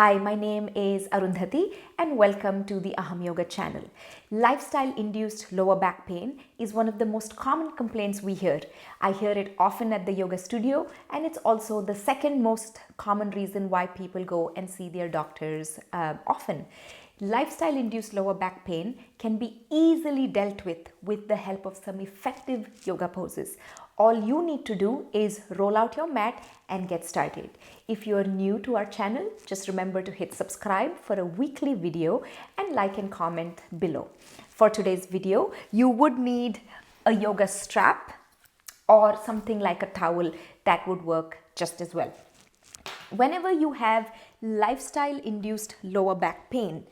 Hi, my name is Arundhati and welcome to the Aham Yoga channel. Lifestyle-induced lower back pain is one of the most common complaints we hear. I hear it often at the yoga studio, and it's also the second most common reason why people go and see their doctors often. Lifestyle-induced lower back pain can be easily dealt with the help of some effective yoga poses. All you need to do is roll out your mat and get started. If you are new to our channel, just remember to hit subscribe for a weekly video and like and comment below. For today's video, you would need a yoga strap or something like a towel that would work just as well. Whenever you have lifestyle-induced lower back pain,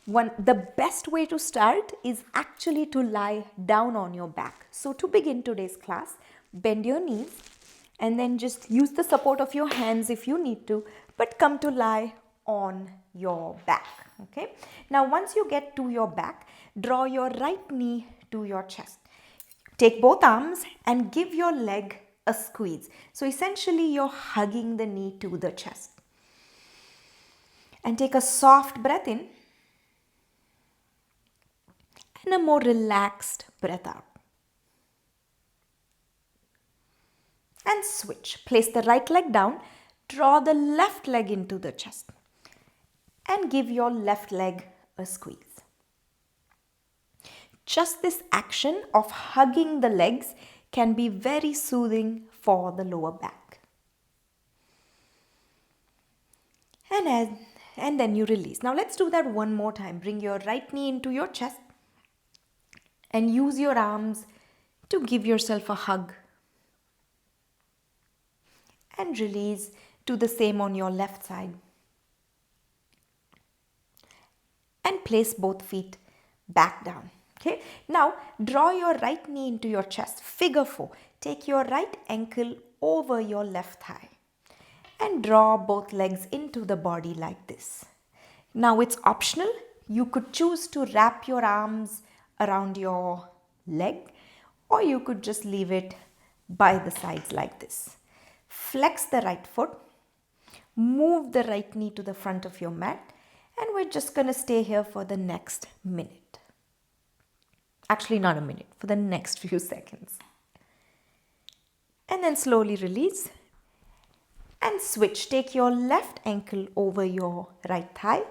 the best way to start is actually to lie down on your back. So to begin today's class, bend your knees and then just use the support of your hands if you need to, but come to lie on your back. Okay. Now once you get to your back, draw your right knee to your chest. Take both arms and give your leg a squeeze. So essentially you're hugging the knee to the chest. And take a soft breath in and a more relaxed breath out. And switch. Place the right leg down, draw the left leg into the chest and give your left leg a squeeze. Just this action of hugging the legs can be very soothing for the lower back. And then you release. Now let's do that one more time. Bring your right knee into your chest and use your arms to give yourself a hug. And release. Do the same on your left side. And place both feet back down. Okay. Now draw your right knee into your chest. Figure 4. Take your right ankle over your left thigh. And draw both legs into the body like this. Now it's optional. You could choose to wrap your arms around your leg, or you could just leave it by the sides like this. Flex the right foot, move the right knee to the front of your mat, and we're just going to stay here for the next minute. Actually, not a minute, for the next few seconds. And then slowly release and switch. Take your left ankle over your right thigh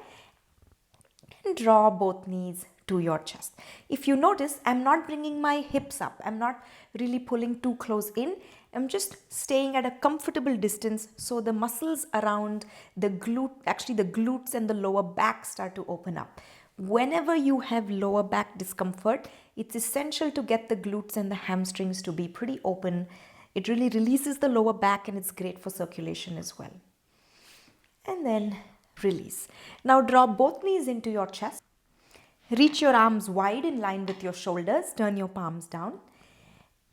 and draw both knees to your chest. If you notice, I'm not bringing my hips up. I'm not really pulling too close in. I'm just staying at a comfortable distance so the muscles around the glutes and the lower back start to open up. Whenever you have lower back discomfort, it's essential to get the glutes and the hamstrings to be pretty open. It really releases the lower back and it's great for circulation as well. And then release. Now draw both knees into your chest. Reach your arms wide in line with your shoulders. Turn your palms down.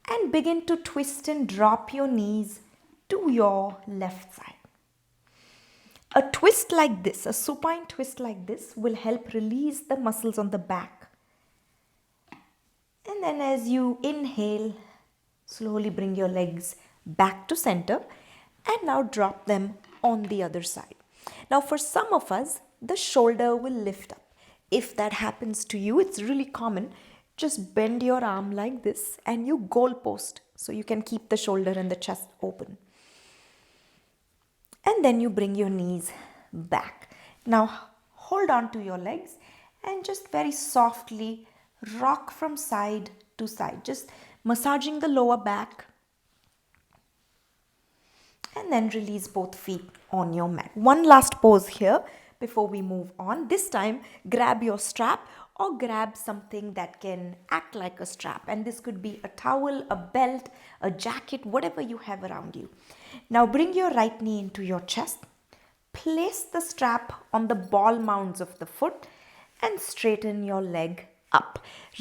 And begin to twist and drop your knees to your left side. A twist like this, a supine twist like this, will help release the muscles on the back. And then as you inhale, slowly bring your legs back to center and now drop them on the other side. Now for some of us, the shoulder will lift up. If that happens to you, it's really common. Just bend your arm like this and you goalpost so you can keep the shoulder and the chest open. And then you bring your knees back. Now hold on to your legs and just very softly rock from side to side. Just massaging the lower back. And then release both feet on your mat. One last pose here before we move on. This time, grab your strap or grab something that can act like a strap. And this could be a towel, a belt, a jacket, whatever you have around you. Now bring your right knee into your chest. Place the strap on the ball mounds of the foot and straighten your leg up.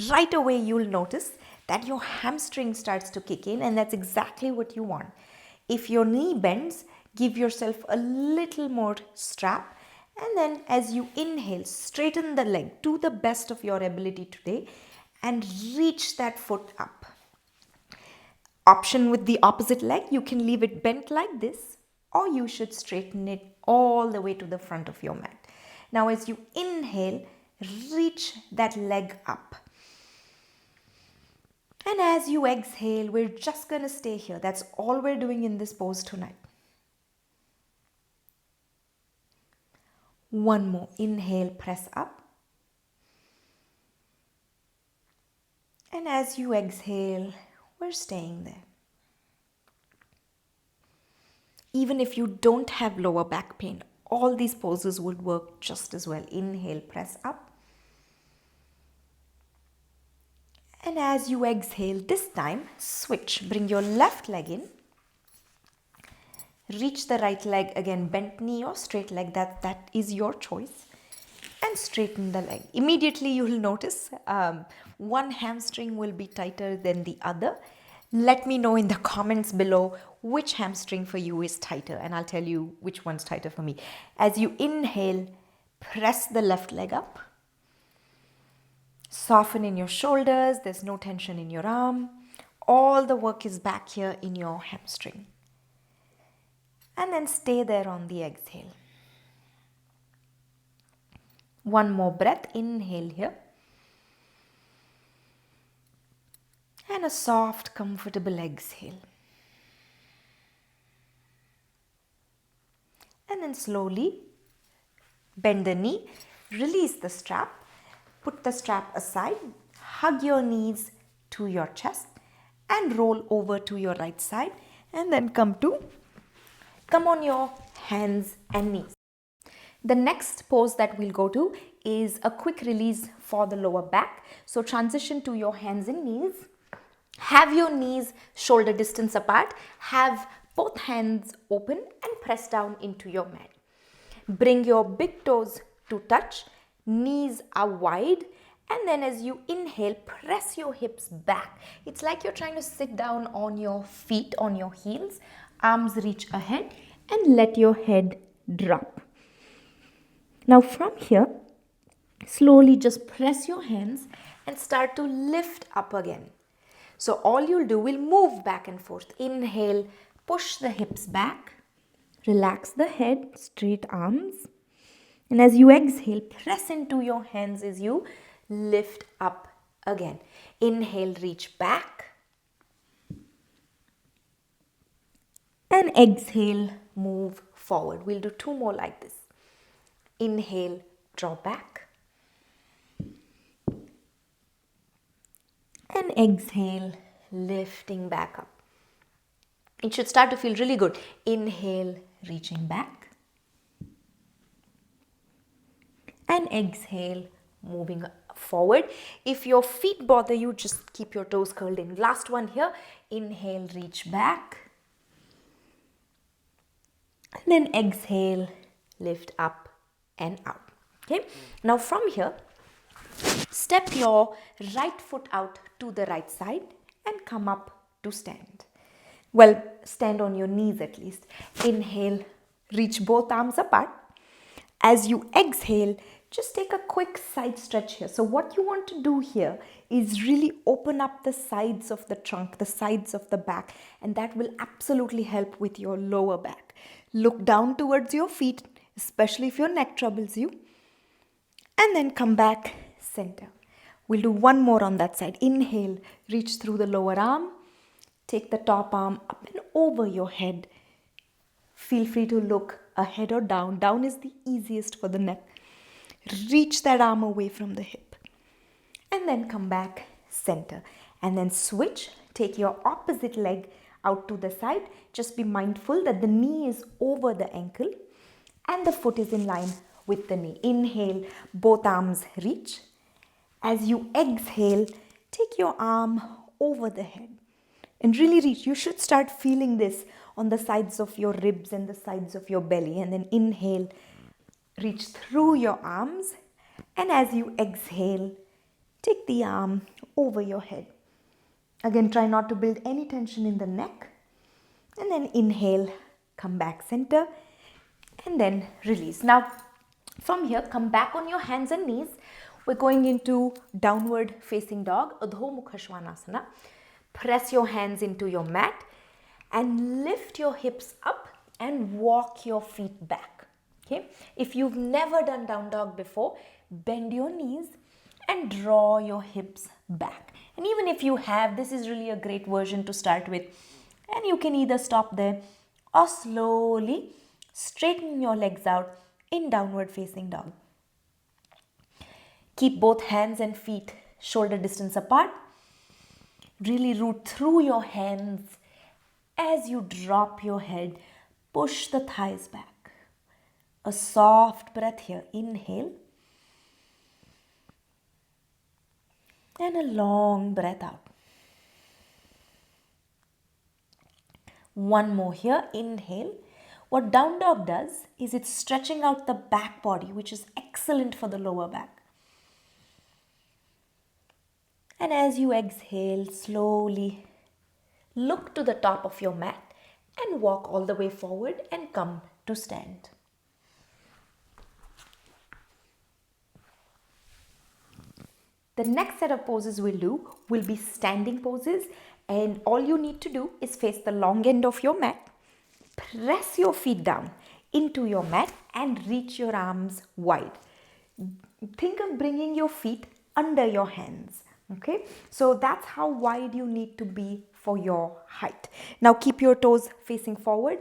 Right away, you'll notice that your hamstring starts to kick in, and that's exactly what you want. If your knee bends, give yourself a little more strap. And then as you inhale, straighten the leg to the best of your ability today and reach that foot up. Option with the opposite leg, you can leave it bent like this, or you should straighten it all the way to the front of your mat. Now as you inhale, reach that leg up. And as you exhale, we're just going to stay here. That's all we're doing in this pose tonight. One more. Inhale, press up. And as you exhale, we're staying there. Even if you don't have lower back pain, all these poses would work just as well. Inhale, press up. And as you exhale, this time, switch. Bring your left leg in. Reach the right leg again, bent knee or straight leg, that is your choice. And straighten the leg. Immediately you will notice one hamstring will be tighter than the other. Let me know in the comments below which hamstring for you is tighter, and I'll tell you which one's tighter for me. As you inhale, press the left leg up. Soften in your shoulders, there's no tension in your arm. All the work is back here in your hamstring. And then stay there on the exhale. One more breath, inhale here. And a soft, comfortable exhale. And then slowly bend the knee, release the strap. Put the strap aside, hug your knees to your chest and roll over to your right side, and then come on your hands and knees. The next pose that we'll go to is a quick release for the lower back. So transition to your hands and knees. Have your knees shoulder distance apart. Have both hands open and press down into your mat. Bring your big toes to touch. Knees are wide, and then as you inhale, press your hips back. It's like you're trying to sit down on your feet, on your heels. Arms reach ahead and let your head drop. Now from here, slowly just press your hands and start to lift up again. So all you'll do will move back and forth. Inhale, push the hips back. Relax the head, straight arms. And as you exhale, press into your hands as you lift up again. Inhale, reach back. And exhale, move forward. We'll do two more like this. Inhale, draw back. And exhale, lifting back up. It should start to feel really good. Inhale, reaching back. And exhale, moving forward. If your feet bother you, just keep your toes curled in. Last one here. Inhale, reach back. And then exhale, lift up and out. Okay. Now from here, step your right foot out to the right side and come up to stand. Well, stand on your knees at least. Inhale, reach both arms apart. As you exhale, just take a quick side stretch here. So what you want to do here is really open up the sides of the trunk, the sides of the back, and that will absolutely help with your lower back. Look down towards your feet, especially if your neck troubles you, and then come back center. We'll do one more on that side. Inhale, reach through the lower arm, take the top arm up and over your head. Feel free to look ahead or down. Down is the easiest for the neck. Reach that arm away from the hip. And then come back center. And then switch. Take your opposite leg out to the side. Just be mindful that the knee is over the ankle and the foot is in line with the knee. Inhale, both arms reach. As you exhale, take your arm over the head and really reach. You should start feeling this on the sides of your ribs and the sides of your belly. And then inhale, reach through your arms. And as you exhale, take the arm over your head. Again, try not to build any tension in the neck. And then inhale, come back center. And then release. Now, from here, come back on your hands and knees. We're going into downward facing dog, Adho Mukha Svanasana. Press your hands into your mat and lift your hips up and walk your feet back. Okay, if you've never done down dog before, bend your knees and draw your hips back. And even if you have, this is really a great version to start with. And you can either stop there or slowly straighten your legs out in downward facing dog. Keep both hands and feet shoulder distance apart. Really root through your hands. As you drop your head, push the thighs back. A soft breath here. Inhale. And a long breath out. One more here. Inhale. What down dog does is it's stretching out the back body, which is excellent for the lower back. And as you exhale, slowly look to the top of your mat and walk all the way forward and come to stand. The next set of poses we'll do will be standing poses, and all you need to do is face the long end of your mat, press your feet down into your mat and reach your arms wide. Think of bringing your feet under your hands. Okay, so that's how wide you need to be for your height. Now keep your toes facing forward.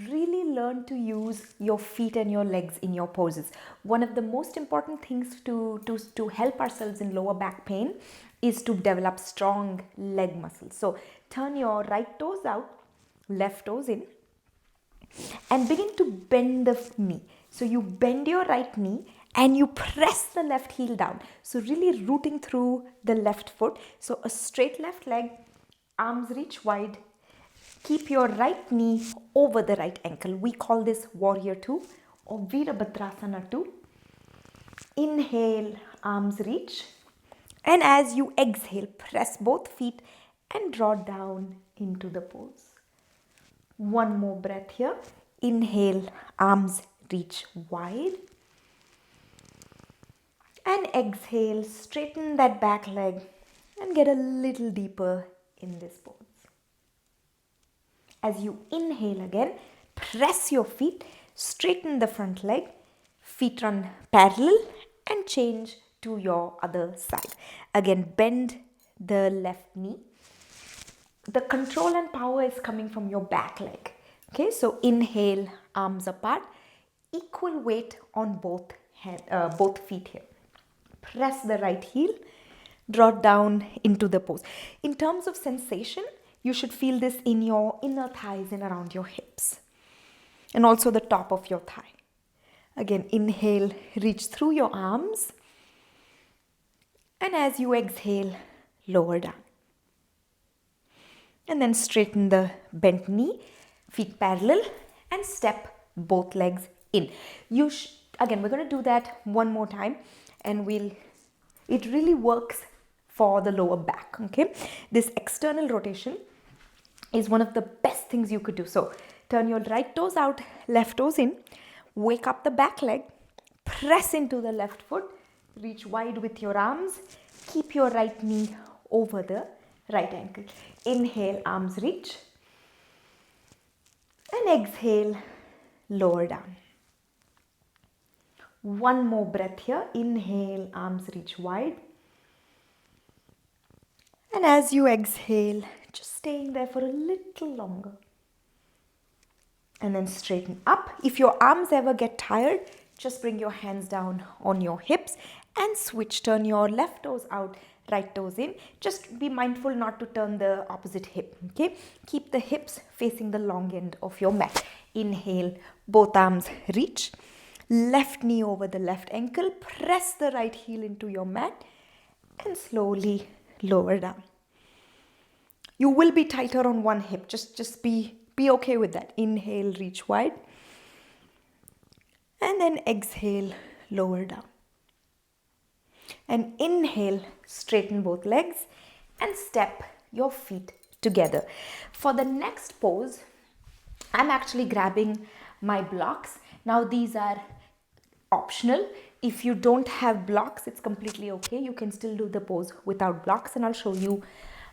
Really learn to use your feet and your legs in your poses. One of the most important things to help ourselves in lower back pain is to develop strong leg muscles. So turn your right toes out, left toes in, and begin to bend the knee. So you bend your right knee and you press the left heel down. So really rooting through the left foot. So a straight left leg, arms reach wide. Keep your right knee over the right ankle. We call this Warrior 2 or Virabhadrasana 2. Inhale, arms reach. And as you exhale, press both feet and draw down into the pose. One more breath here. Inhale, arms reach wide. And exhale, straighten that back leg and get a little deeper in this pose. As you inhale again, press your feet, straighten the front leg, feet run parallel and change to your other side. Again, bend the left knee. The control and power is coming from your back leg. Okay, so inhale, arms apart, equal weight on both feet here. Press the right heel, draw down into the pose. In terms of sensation, you should feel this in your inner thighs and around your hips. And also the top of your thigh. Again, inhale, reach through your arms. And as you exhale, lower down. And then straighten the bent knee, feet parallel, and step both legs in. Again, we're going to do that one more time. And it really works for the lower back, okay? This external rotation is one of the best things you could do. So turn your right toes out, left toes in, wake up the back leg, press into the left foot, reach wide with your arms, keep your right knee over the right ankle. Inhale, arms reach, and exhale, lower down. One more breath here. Inhale, arms reach wide. And as you exhale, just staying there for a little longer. And then straighten up. If your arms ever get tired, just bring your hands down on your hips and switch. Turn your left toes out, right toes in. Just be mindful not to turn the opposite hip. Okay? Keep the hips facing the long end of your mat. Inhale, both arms reach. Left knee over the left ankle, press the right heel into your mat and slowly lower down. You will be tighter on one hip, just be okay with that. Inhale, reach wide, and then exhale, lower down. And inhale, straighten both legs and step your feet together. For the next pose, I'm actually grabbing my blocks. Now these are optional. If you don't have blocks, it's completely okay. You can still do the pose without blocks, and I'll show you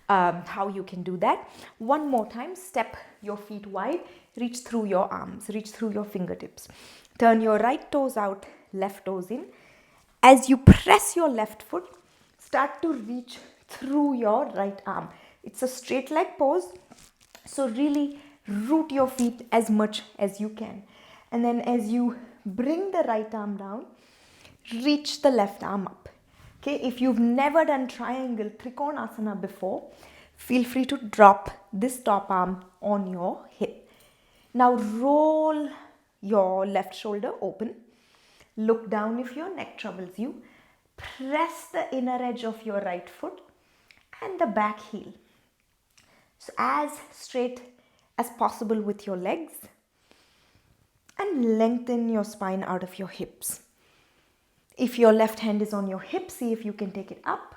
how you can do that. One more time, step your feet wide, reach through your arms, reach through your fingertips. Turn your right toes out, left toes in. As you press your left foot, start to reach through your right arm. It's a straight leg pose, so really root your feet as much as you can. And then as you bring the right arm down, reach the left arm up. Okay, if you've never done triangle Trikonasana before, feel free to drop this top arm on your hip. Now roll your left shoulder open. Look down if your neck troubles you. Press the inner edge of your right foot and the back heel. So as straight as possible with your legs, and lengthen your spine out of your hips. If your left hand is on your hip, see if you can take it up.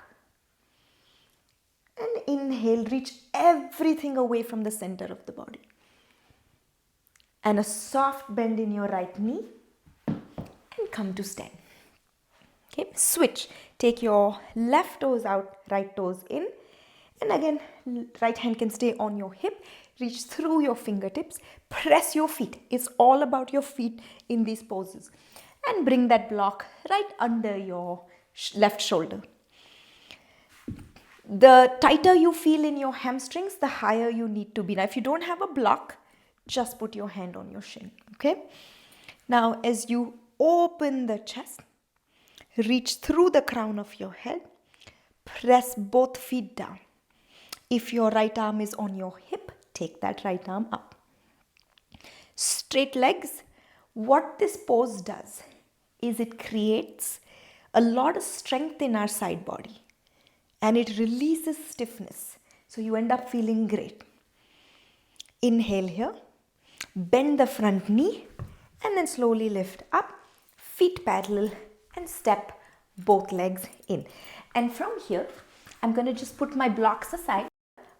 And inhale, reach everything away from the center of the body. And a soft bend in your right knee and come to stand. Okay, switch. Take your left toes out, right toes in. And again, right hand can stay on your hip. Reach through your fingertips. Press your feet. It's all about your feet in these poses. And bring that block right under your left shoulder. The tighter you feel in your hamstrings, the higher you need to be. Now, if you don't have a block, just put your hand on your shin. Okay? Now, as you open the chest, reach through the crown of your head. Press both feet down. If your right arm is on your hip, take that right arm up. Straight legs. What this pose does is it creates a lot of strength in our side body and it releases stiffness. So you end up feeling great. Inhale here, bend the front knee and then slowly lift up, feet parallel and step both legs in. And from here, I'm going to just put my blocks aside,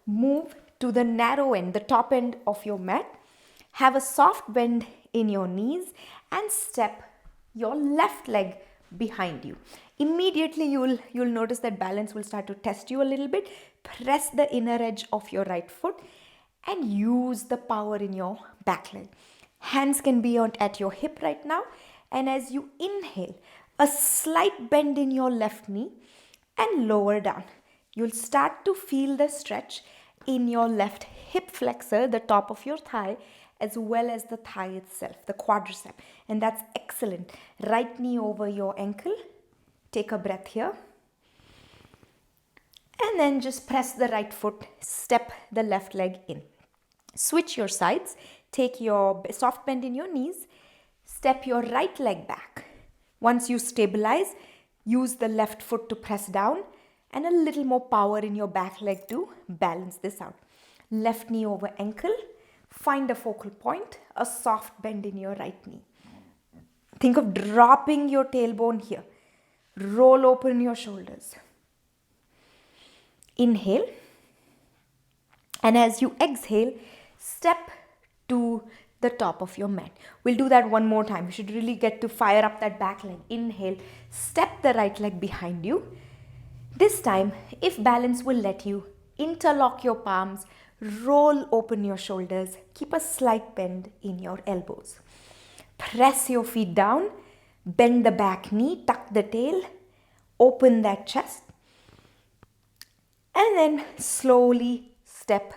move to the narrow end, the top end of your mat, have a soft bend in your knees and step your left leg behind you. Immediately you'll notice that balance will start to test you a little bit. Press the inner edge of your right foot and use the power in your back leg. Hands can be at your hip right now. And as you inhale, a slight bend in your left knee and lower down. You'll start to feel the stretch in your left hip flexor, the top of your thigh, as well as the thigh itself, the quadricep. And that's excellent. Right knee over your ankle. Take a breath here. And then just press the right foot, step the left leg in. Switch your sides. Take your soft bend in your knees. Step your right leg back. Once you stabilize, use the left foot to press down and a little more power in your back leg to balance this out. Left knee over ankle. Find a focal point, a soft bend in your right knee. Think of dropping your tailbone here. Roll open your shoulders. Inhale. And as you exhale, step to the top of your mat. We'll do that one more time. You should really get to fire up that back leg. Inhale. Step the right leg behind you. This time, if balance will let you, interlock your palms. Roll open your shoulders. Keep a slight bend in your elbows. Press your feet down. Bend the back knee. Tuck the tail. Open that chest. And then slowly step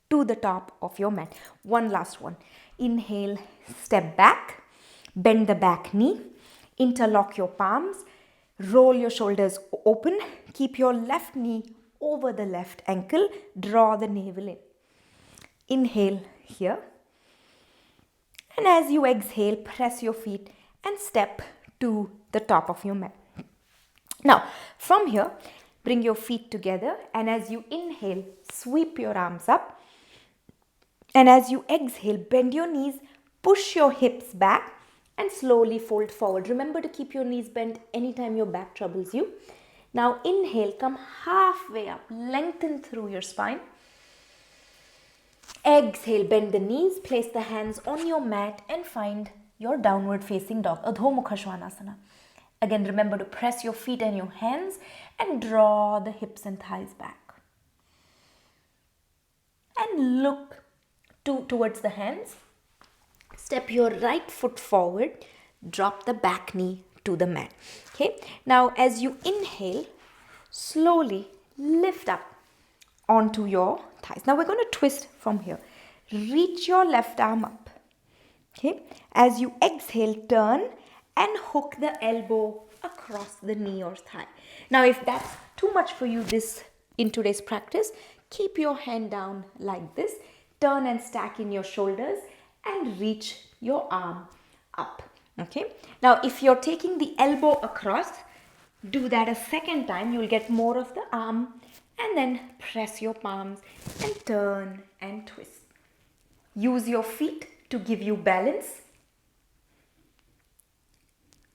to the top of your mat. One last one. Inhale. Step back. Bend the back knee. Interlock your palms. Roll your shoulders open. Keep your left knee over the left ankle. Draw the navel in. Inhale here. And as you exhale, press your feet and step to the top of your mat. Now, from here, bring your feet together. And as you inhale, sweep your arms up. And as you exhale, bend your knees, push your hips back and slowly fold forward. Remember to keep your knees bent anytime your back troubles you. Now, inhale, come halfway up, lengthen through your spine. Exhale, bend the knees, place the hands on your mat and find your downward facing dog, Adho Mukha Svanasana. Again, remember to press your feet and your hands and draw the hips and thighs back. And look towards the hands. Step your right foot forward, drop the back knee to the mat. Okay, now as you inhale, slowly lift up onto your thighs. Now we're going to twist from here. Reach your left arm up. Okay, as you exhale, turn and hook the elbow across the knee or thigh. Now if that's too much for you in today's practice, keep your hand down like this, turn and stack in your shoulders and reach your arm up. Okay, now if you're taking the elbow across, do that a second time. You'll get more of the arm, and then press your palms and turn and twist. Use your feet to give you balance.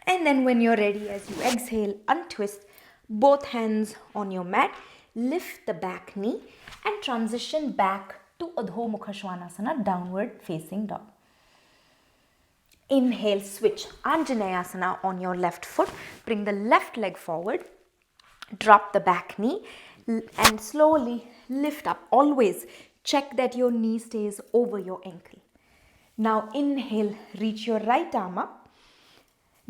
And then when you're ready, as you exhale, untwist both hands on your mat, lift the back knee and transition back to Adho Mukha Svanasana, downward facing dog. Inhale, switch Anjaneyasana on your left foot. Bring the left leg forward. Drop the back knee and slowly lift up. Always check that your knee stays over your ankle. Now inhale, reach your right arm up.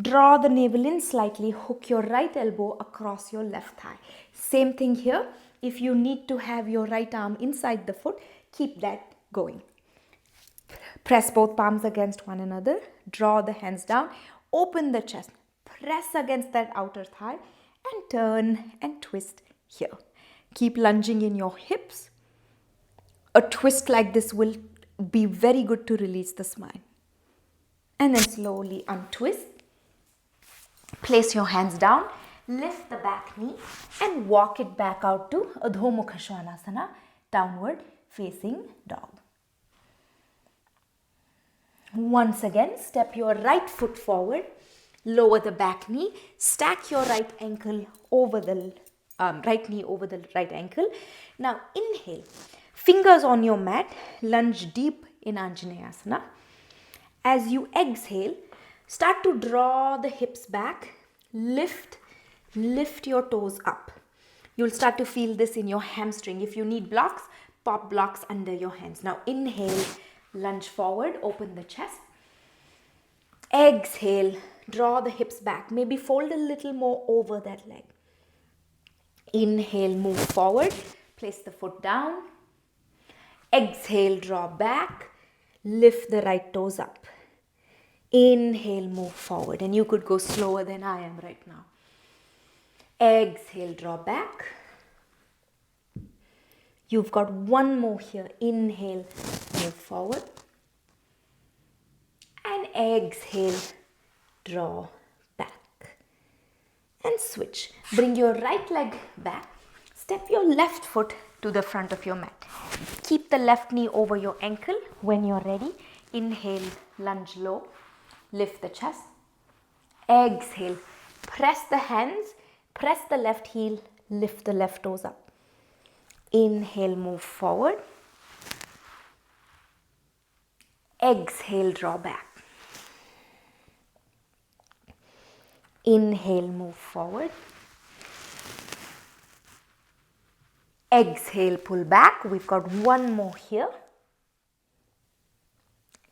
Draw the navel in slightly. Hook your right elbow across your left thigh. Same thing here. If you need to have your right arm inside the foot, keep that going. Press both palms against one another. Draw the hands down. Open the chest. Press against that outer thigh and turn and twist here. Keep lunging in your hips. A twist like this will be very good to release the spine. And then slowly untwist. Place your hands down. Lift the back knee and walk it back out to Adho Mukha Svanasana, downward facing dog. Once again, step your right foot forward, lower the back knee, stack your right ankle over the right knee over the right ankle. Now inhale, fingers on your mat, lunge deep in Anjaneyasana. As you exhale, start to draw the hips back, lift your toes up. You'll start to feel this in your hamstring. If you need blocks, pop blocks under your hands. Now inhale, lunge forward, open the chest. Exhale, draw the hips back. Maybe fold a little more over that leg. Inhale, move forward. Place the foot down. Exhale, draw back. Lift the right toes up. Inhale, move forward. And you could go slower than I am right now. Exhale, draw back. You've got one more here. Inhale, move forward. And exhale, draw back. And switch. Bring your right leg back. Step your left foot to the front of your mat. Keep the left knee over your ankle. When you're ready, inhale, lunge low. Lift the chest. Exhale, press the hands. Press the left heel. Lift the left toes up. Inhale, move forward. Exhale, draw back. Inhale, move forward. Exhale, pull back. We've got one more here.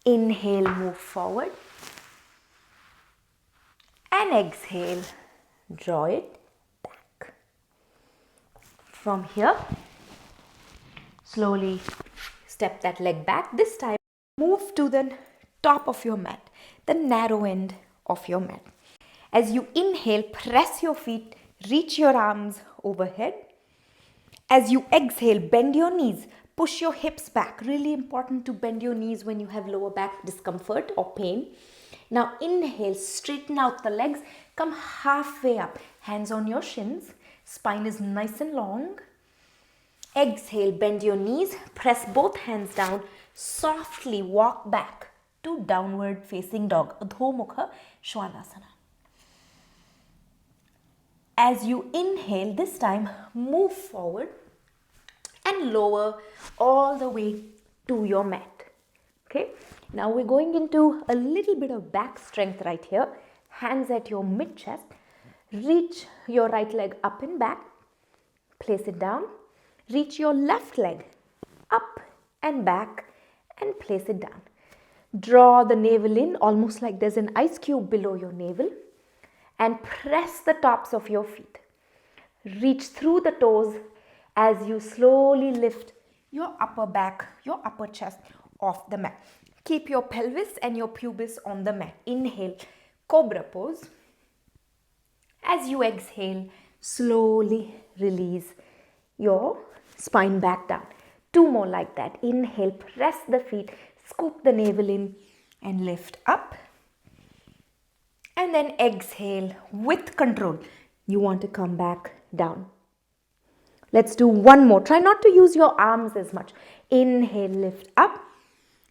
Inhale, move forward. And exhale, draw it back. From here, slowly step that leg back. This time, move to the top of your mat, the narrow end of your mat. As you inhale, press your feet, reach your arms overhead. As you exhale, bend your knees, push your hips back. Really important to bend your knees when you have lower back discomfort or pain. Now inhale, straighten out the legs, come halfway up, hands on your shins, spine is nice and long. Exhale, bend your knees, press both hands down, softly walk back to downward facing dog, Adho Mukha Svanasana. As you inhale, this time move forward and lower all the way to your mat. Okay, now we're going into a little bit of back strength right here. Hands at your mid chest. Reach your right leg up and back. Place it down. Reach your left leg up and back and place it down. Draw the navel in, almost like there's an ice cube below your navel, and press the tops of your feet. Reach through the toes as you slowly lift your upper back, your upper chest off the mat. Keep your pelvis and your pubis on the mat. Inhale, cobra pose. As you exhale, slowly release your spine back down. 2 more like that. Inhale, press the feet, scoop the navel in and lift up. And then exhale with control. You want to come back down. Let's do 1 more. Try not to use your arms as much. Inhale, lift up.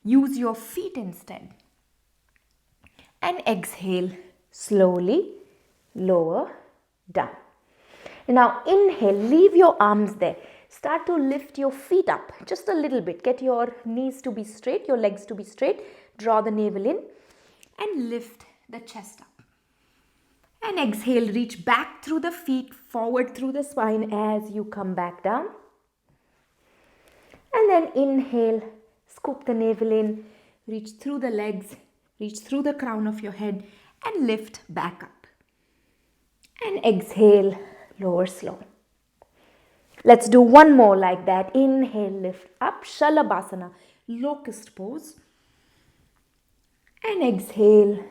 Use your feet instead. And exhale, slowly lower down. Now inhale, leave your arms there. Start to lift your feet up just a little bit. Get your knees to be straight, your legs to be straight. Draw the navel in and lift the chest up. And exhale, reach back through the feet, forward through the spine as you come back down. And then inhale, scoop the navel in, reach through the legs, reach through the crown of your head and lift back up. And exhale, lower slow. Let's do 1 more like that. Inhale, lift up, Shalabhasana, locust pose. And exhale,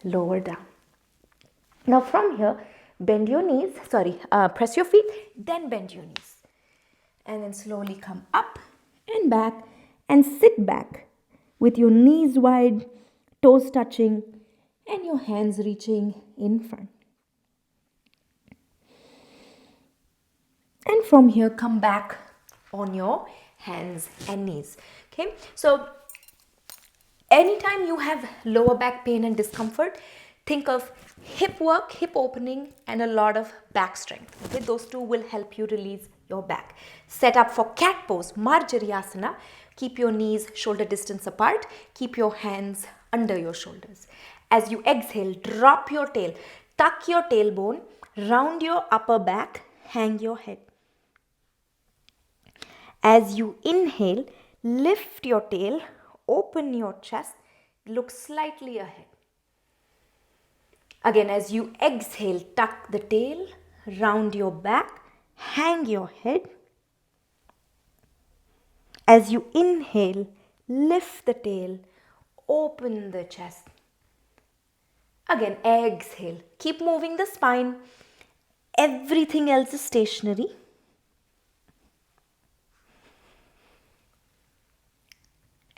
lower down. Now from here, bend your knees, press your feet, then bend your knees. And then slowly come up and back and sit back with your knees wide, toes touching and your hands reaching in front. And from here, come back on your hands and knees. Okay, so anytime you have lower back pain and discomfort, think of hip work, hip opening and a lot of back strength. Okay, those 2 will help you release your back. Set up for cat pose, Marjariyasana. Keep your knees shoulder distance apart. Keep your hands under your shoulders. As you exhale, drop your tail. Tuck your tailbone, round your upper back, hang your head. As you inhale, lift your tail, open your chest, look slightly ahead. Again, as you exhale, tuck the tail, round your back, hang your head. As you inhale, lift the tail, open the chest. Again, exhale. Keep moving the spine. Everything else is stationary.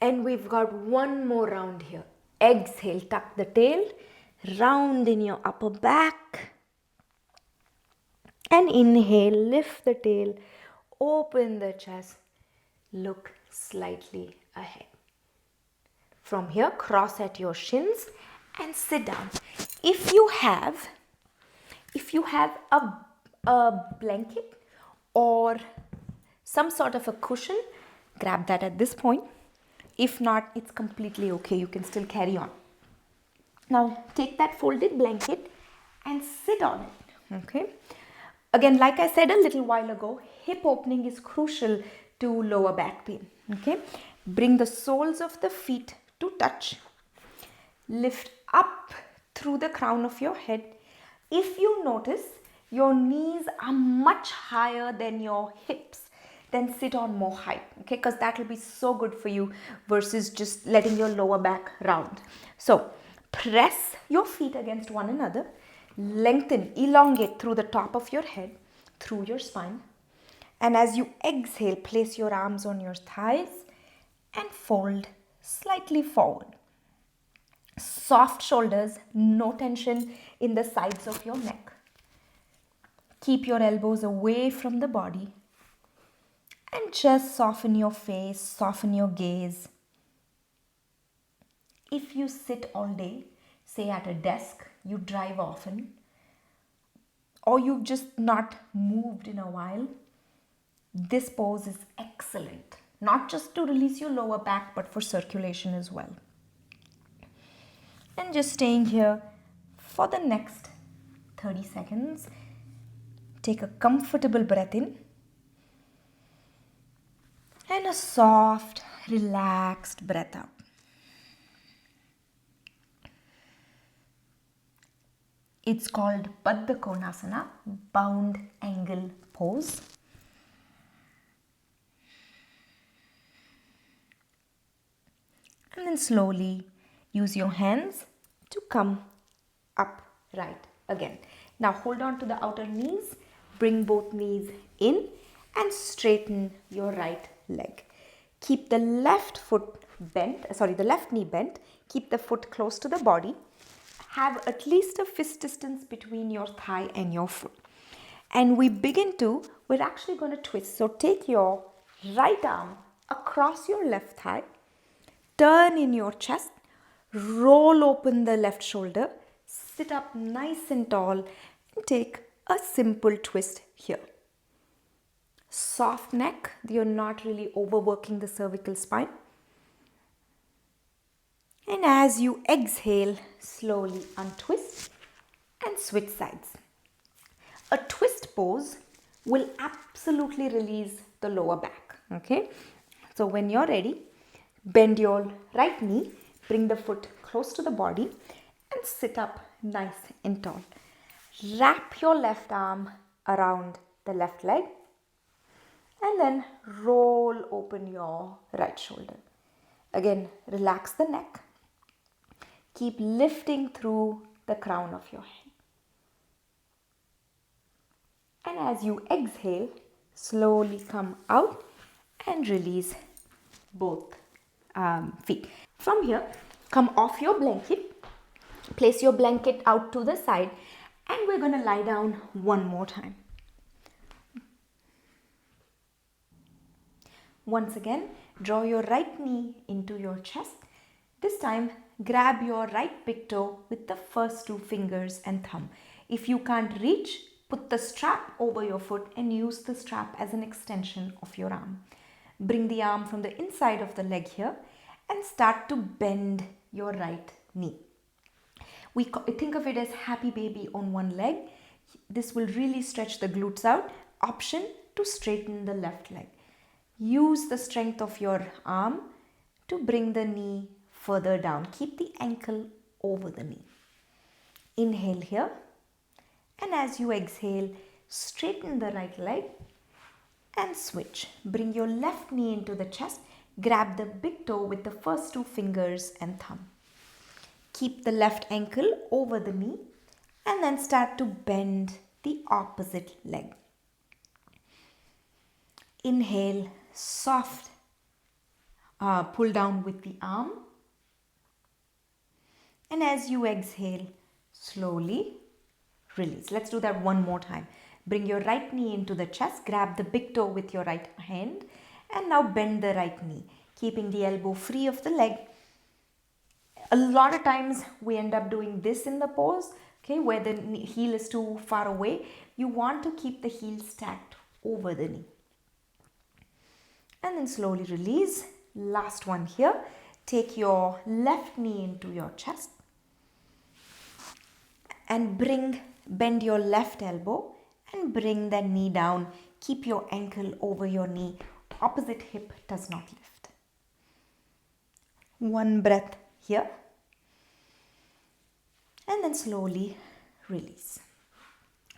And we've got 1 more round here. Exhale, tuck the tail, round in your upper back. And inhale, lift the tail, open the chest, look slightly ahead. From here, cross at your shins and sit down. If you have a blanket or some sort of a cushion, grab that at this point. If not, it's completely okay. You can still carry on. Now, take that folded blanket and sit on it. Okay. Again, like I said a little while ago, hip opening is crucial to lower back pain. Okay. Bring the soles of the feet to touch. Lift up through the crown of your head. If you notice your knees are much higher than your hips, then sit on more height, okay, because that will be so good for you versus just letting your lower back round. So press your feet against one another, lengthen, elongate through the top of your head, through your spine, and as you exhale, place your arms on your thighs and fold slightly forward. Soft shoulders, no tension in the sides of your neck. Keep your elbows away from the body. And just soften your face, soften your gaze. If you sit all day, say at a desk, you drive often, or you've just not moved in a while, this pose is excellent. Not just to release your lower back, but for circulation as well. And just staying here for the next 30 seconds. Take a comfortable breath in. And a soft, relaxed breath out. It's called Baddha Konasana, bound angle pose. And then slowly use your hands to come upright again. Now hold on to the outer knees, bring both knees in and straighten your right leg. Keep the left knee bent, keep the foot close to the body. Have at least a fist distance between your thigh and your foot. And we're actually going to twist. So take your right arm across your left thigh, turn in your chest, roll open the left shoulder, sit up nice and tall, and take a simple twist here. Soft neck, you're not really overworking the cervical spine. And as you exhale, slowly untwist and switch sides. A twist pose will absolutely release the lower back. Okay, so when you're ready, bend your right knee, bring the foot close to the body and sit up nice and tall. Wrap your left arm around the left leg and then roll open your right shoulder. Again, relax the neck. Keep lifting through the crown of your head. And as you exhale, slowly come out and release both feet. From here, come off your blanket, place your blanket out to the side, and we're going to lie down one more time. Once again, draw your right knee into your chest. This time, grab your right big toe with the first two fingers and thumb. If you can't reach, put the strap over your foot and use the strap as an extension of your arm. Bring the arm from the inside of the leg here and start to bend your right knee. We think of it as happy baby on one leg. This will really stretch the glutes out. Option to straighten the left leg. Use the strength of your arm to bring the knee further down. Keep the ankle over the knee. Inhale here. And as you exhale, straighten the right leg and switch. Bring your left knee into the chest. Grab the big toe with the first two fingers and thumb. Keep the left ankle over the knee and then start to bend the opposite leg. Inhale, soft pull down with the arm. And as you exhale, slowly release. Let's do that one more time. Bring your right knee into the chest. Grab the big toe with your right hand. And now bend the right knee, keeping the elbow free of the leg. A lot of times we end up doing this in the pose, okay, where the heel is too far away. You want to keep the heel stacked over the knee. And then slowly release. Last one here. Take your left knee into your chest. And bend your left elbow and bring that knee down. Keep your ankle over your knee. Opposite hip does not lift. One breath here. And then slowly release.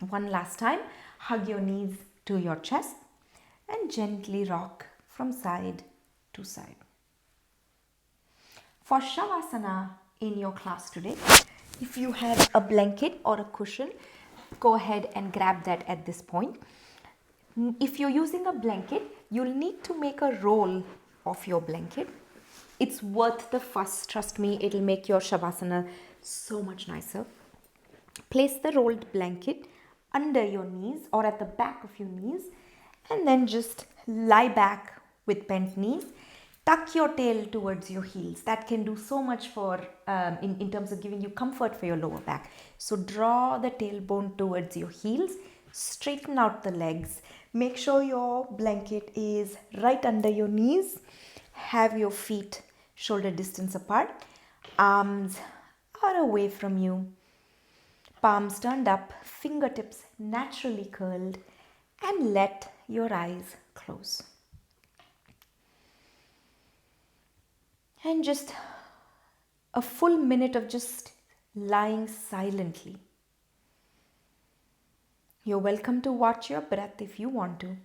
One last time, hug your knees to your chest and gently rock from side to side. For Savasana in your class today, if you have a blanket or a cushion, go ahead and grab that at this point. If you're using a blanket, you'll need to make a roll of your blanket. It's worth the fuss, trust me, it'll make your Savasana so much nicer. Place the rolled blanket under your knees or at the back of your knees and then just lie back with bent knees. Tuck your tail towards your heels. That can do so much for in terms of giving you comfort for your lower back. So draw the tailbone towards your heels. Straighten out the legs. Make sure your blanket is right under your knees. Have your feet shoulder distance apart. Arms are away from you. Palms turned up. Fingertips naturally curled. And let your eyes close. And just a full minute of just lying silently. You're welcome to watch your breath if you want to.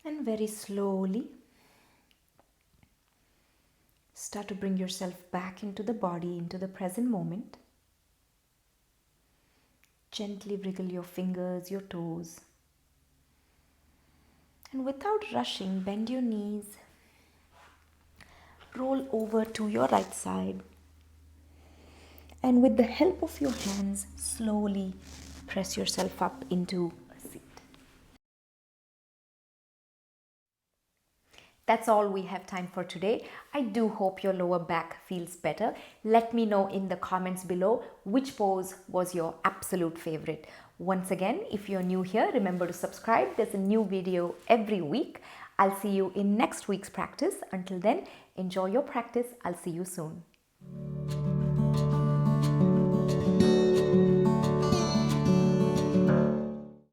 And very slowly start to bring yourself back into the body, into the present moment. Gently wriggle your fingers, your toes. And without rushing, bend your knees. Roll over to your right side. And with the help of your hands, slowly press yourself up into a seat. That's all we have time for today. I do hope your lower back feels better. Let me know in the comments below which pose was your absolute favorite. Once again, if you're new here, remember to subscribe. There's a new video every week. I'll see you in next week's practice. Until then, enjoy your practice. I'll see you soon.